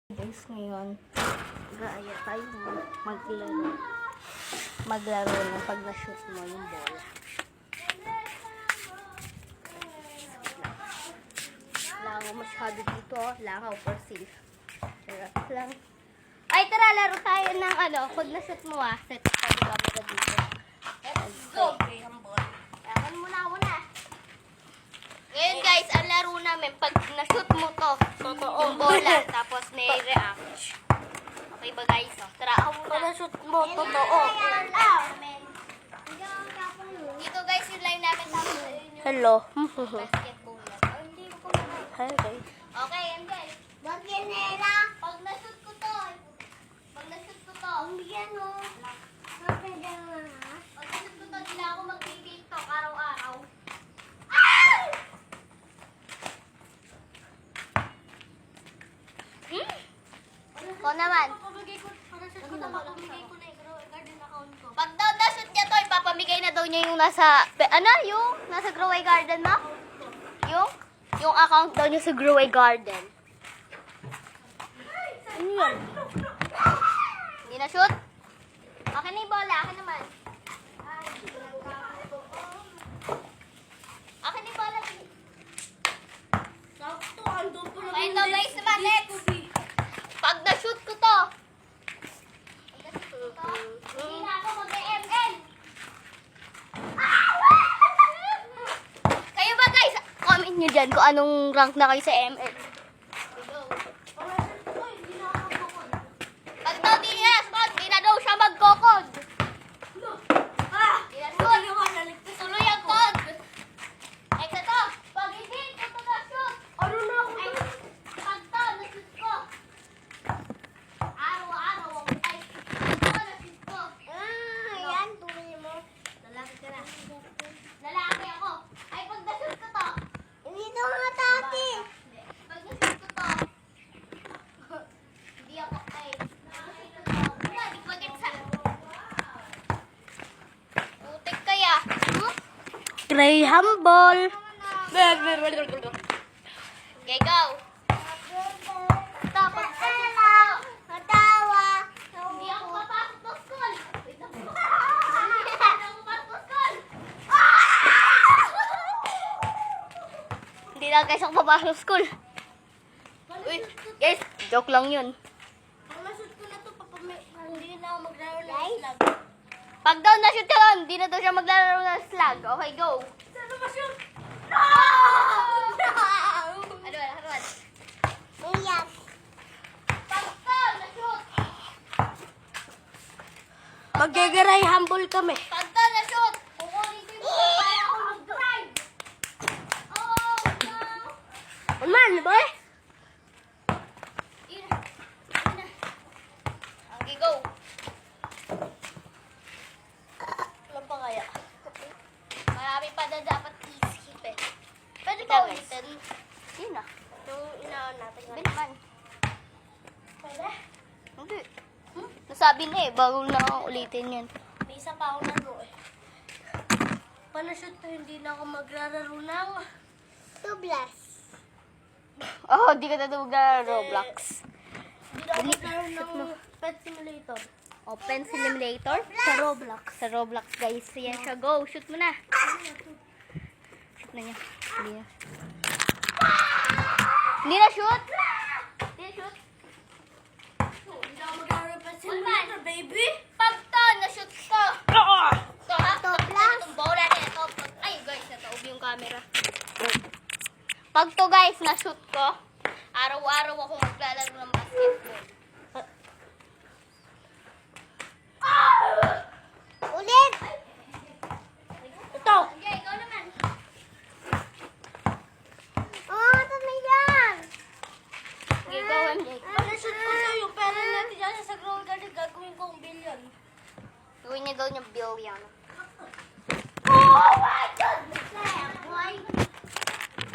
Guys, ngayon gaya tayo maglaro ng pag na-shoot mo yung bola. Langaw masyado dito, langaw for safe. Sarap lang. Ay, tara, laro tayo ng pag na-shoot mo set tayo ka dito. Let's go! Yaman muna. Ngayon guys, ang laro namin, pag na-shoot mo to, yung bola, tapos may react. Okay ba guys? Tara, ako muna. Pag na-shoot mo, totoo. Dito guys, yung line namin tapos. Hello. Basketball na. Hindi ko na. Hi guys. Okay, yan guys. Pag na-shoot ko to, Pag na-shoot ko to, hindi na ako mag-TikTok araw-araw. Ko naman. Pag daw na-shoot niya to, ipapamigay na daw niya yung nasa, yung nasa Groway Garden na? Yung account daw niya sa Groway Garden. Ano yan? Hindi na-shoot? Akin na yung bola, akin naman. Akin na yung bola. Fine daw guys naman, next. Pag na-shoot ko to, hindi na ako mag-ML. Kayo ba guys? Comment nyo dyan kung anong rank na kayo sa ML. Pag daw di na daw siya magkokod. Tuloy ang code. Ay, ito. Pag hindi ko na-shoot. Pag to, na-shoot ko. Araw-araw ako ay na-shoot ko. Yan, tuloy mo. Lalaki ka na. Lalaki ako. Ay, pag na-shoot ko to. Hindi to mga tati. Pag na-shoot ko to. Hindi ako ay. Di ko magets sa. Utik kaya. Graham ball. Okay, go. Tapos matawa. Hindi ako papasok sa school. Hindi ako papasok sa school. Hindi na guys ako papasok sa school. Uy, guys, joke lang yun. Pag na-shoot ko na to, hindi na ako maglaro ng slug. Pag daw na-shoot ka lang, hindi na daw siya maglalaro ng slug. Okay, go. Saan na ma-shoot? No! Haruan. Iyak. Pag daw na-shoot. Mag-gegeray humble kami. Pag daw na-shoot, kukunin ko yung para ako mag-drive. Oh, no. Man, boy. Okay, go. Alam pa kaya? Marami pa na dapat i-skip eh. Pwede ba ulitin? Yun na. Yung inaon natin. Naman. Pwede? Hindi. Nasabi na eh. Bago na ulitin yun. May isa pa ako laro eh. Panashoot to, hindi na ako magrararo ng Roblox. Oh, hindi ka na magrararo Roblox. Hindi na ako maglaro ng Pet Simulator. O, Pen Simulator? Sa Roblox. Sa Roblox, guys. Yan siya. Go. Shoot mo na. Shoot na niya. Hindi na. Hindi na shoot? Hindi na shoot? Hindi na ako maglaro ng Pet Simulator, baby. Pag to, na-shoot ko. Ito, ha? Top lang. Itong bola na ito. Ay, guys. Nataob yung camera. Pag to, guys, na-shoot ko, araw-araw ako maglalaro ng basketball. Ulit! Ito! Okay, ikaw naman. Ito na yan! Okay, go, MJ. Na-shoot ko sa'yo yung pera natin dyan sa Growing Garden. Gagawin ko 1 billion. Gawin niya daw niya billion. Oh my God!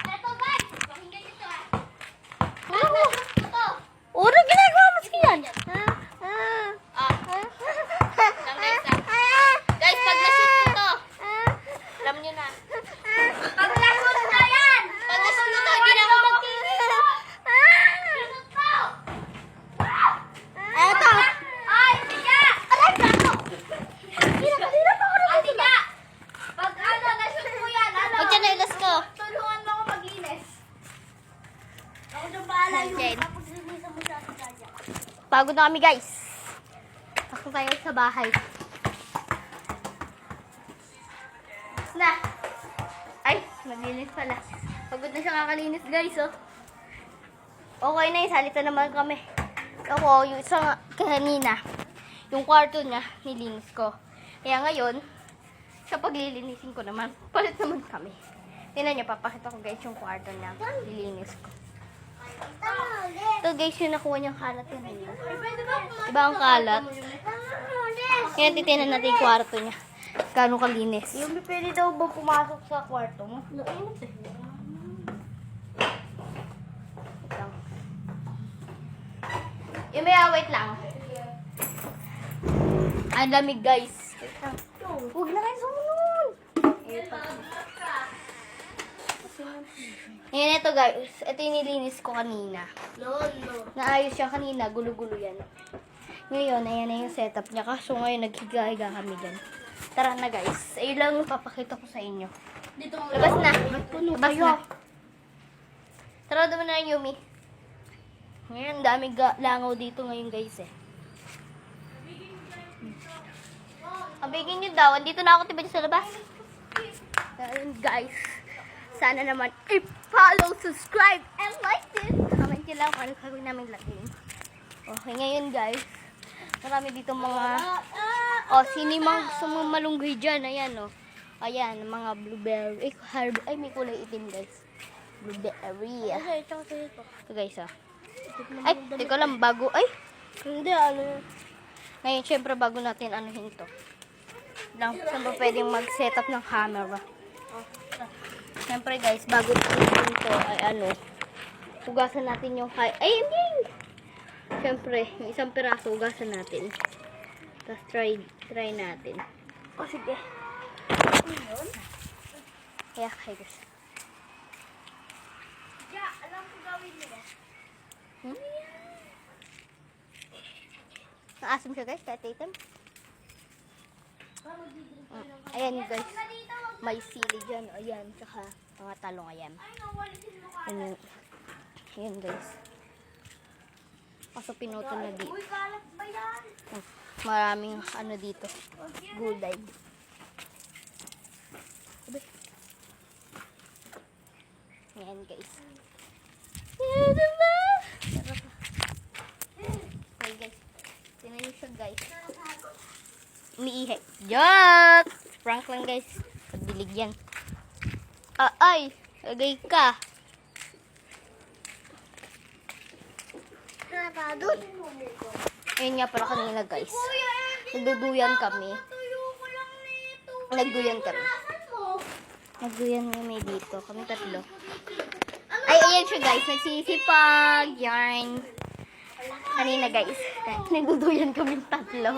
Ito guys! Pakinggan nyo ito ah. Na-shoot ko to. Ano ginagawa mo sa yan? Guys, pag na-shoot ko to, alam nyo na. Pag na-shoot na yan! Pag na-shoot ko to, hindi na ako mag-TV. Shoot to! Pagod na kami, guys. Pasok tayo sa bahay. Tapos na. Ay, maglinis pala. Pagod na siya kakalinis, guys, oh. Okay na, salita naman kami. Ako, yung isang kanina, yung kwarto niya, nilinis ko. Kaya ngayon, sa paglilinisin ko naman, palit naman kami. Tingnan niyo, papakita ko guys yung kwarto niya. Nilinis ko. Ito guys, yung nakuha niyang kalat yan. Diba ang kalat? Kaya titinan natin yung kwarto niya. Gano'ng kalinis. Yung pwede daw ba pumasok sa kwarto mo? Yung may wait lang. Ang lamig guys. Huwag na kayo sumunod. Ngayon ito guys. Ito yung nilinis ko kanina. Lolo. Naayos siya kanina. Gulo-gulo yan. Ngayon, ayan na yung setup niya. Kaso ngayon, naghiga-higa kami dyan. Tara na guys. Ayun lang yung papakita ko sa inyo. Dito Labas na. Labas na. Tara naman na Yumi. Ngayon, daming langaw dito ngayon guys eh. Abigin nyo daw. Andito na ako tiba sa labas. Ayun guys. Sana naman i-follow, subscribe, and like this. Comment nyo lang kung ano gagawin namin laging. Okay, ngayon guys. Marami dito mga... Oh, sino yung mga gusto mong malunggay dyan? Ayan oh. Ayan, mga blueberry. Ay, may kulay itim guys. Blueberry. Ito guys ah. Ay, teka lang, bago. Ay, Hindi, ano. ngayon, syempre, bago natin anuhin to. Lang, saan ba pwedeng mag-set up ng camera? Syempre, guys, bago anuhin to, ay ano, hugasan natin yung ay, hindi! Syempre, yung isang piraso, hugasan natin. Tapos, try natin. O, sige. Kaya, guys. Ja, alam ko gawin nila. Naasim siya guys, kaya titim. Ayan guys, may sili dyan. Ayan, tsaka mga talong ayan. Ayan guys. Kaso pinuto na dito. Uy, kalat ba yan? Maraming ano dito. Gulay. Ayan guys. Ayan diba? Okay guys. Tingnan nyo siya guys. Umiihi. Yuck! Prank lang guys. Pagdilig yan. Ay! Lagay ka. Nakadun. Ayun nga pala kanina guys. Nagduduyan kami. Nagduyan kami. Nagduyan kami dito. Kami tatlo. Ay, ayan siya guys. Nagsisipag. Yarn. Kanina guys. Nagduduyan kami tatlo.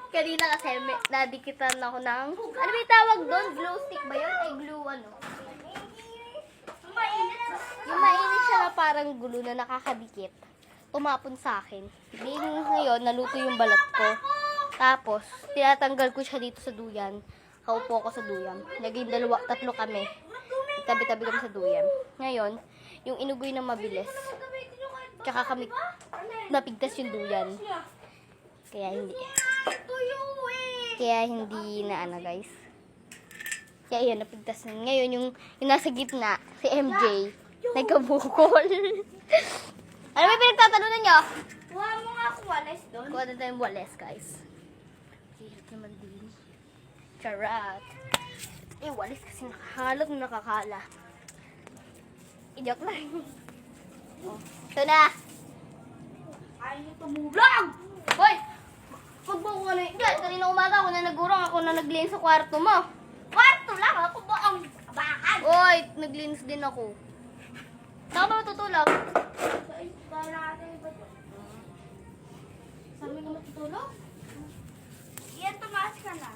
Kanina kasi nadikitan ako ng... Ano ba yung tawag doon? Glue stick ba yun? Ay, glue ano? Yung mainit siya na parang glue na nakakadikit. Tumapon sa akin. Di ngayon, naluto yung balat ko. Tapos, tinatanggal ko siya dito sa duyan. Kaupo ako sa duyan. Naging tatlo kami. Tabi-tabi kami sa duyan. Ngayon, yung inugoy na mabilis. Tsaka kami napigtas yung duyan. Kaya hindi na ano guys. Kaya yun, napigtas na. Ngayon, yung nasa gitna, si MJ, nagkabukol. Ano ba pinagtatalunan nyo? Kuha mo nga ako walis doon. Kuha na tayong wales, guys. Hirap naman din. Charat. Eh, walis kasi nakahalot na nakakala. I-joke lang. Oh, ito na. Ayaw niyo tumulong! Hoy! Magbuko ka na yun. Kanina umaga ako na nagurang. Ako na naglinis sa kwarto mo. Kwarto lang! Ako ba ang bakal? Hoy! Naglinis din ako. Saan ka ba matutulog? Para natin iba to. Saan mo na matutulog? Iyan, tumaas ka na.